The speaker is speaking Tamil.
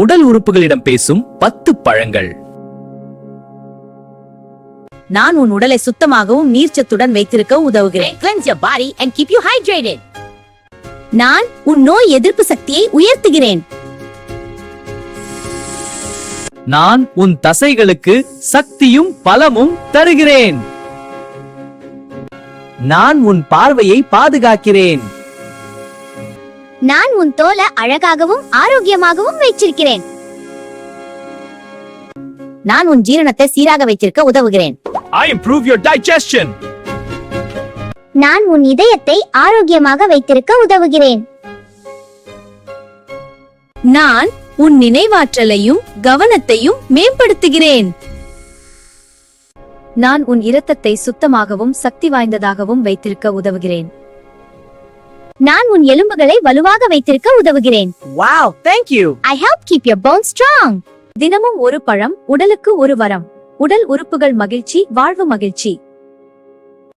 உடல் உறுப்புகளிடம் பேசும் 10 பழங்கள். நான் உன் உடலை சுத்தமாகவும் நீர்ச்சத்துடன் வைத்திருக்க உதவுகிறேன். Cleanse your body and keep you hydrated. நான் உன் நோய் எதிர்ப்பு சக்தியை உயர்த்துகிறேன். நான் உன் தசைகளுக்கு சக்தியும் பலமும் தருகிறேன். நான் உன் பார்வையை பாதுகாக்கிறேன். நான் உன் தோலை அழகாகவும் ஆரோக்கியமாகவும் வைத்திருக்கிறேன். நான் உன் ஜீரணத்தை சீராக வைத்திருக்க உதவுகிறேன். I improve your digestion. நான் உன் இதயத்தை ஆரோக்கியமாக வைத்திருக்க உதவுகிறேன். நான் உன் நினைவாற்றலையும் கவனத்தையும் மேம்படுத்துகிறேன். நான் உன் இரத்தத்தை சுத்தமாகவும் சக்தி வாய்ந்ததாகவும் வைத்திருக்க உதவுகிறேன். நான் உன் எலும்புகளை வலுவாக வைத்திருக்க உதவுகிறேன். Wow, thank you. I help keep your bones strong. தினமும் ஒரு பழம், உடலுக்கு ஒரு வரம். உடல் உறுப்புகள் மகிழ்ச்சி, வாழ்வு மகிழ்ச்சி.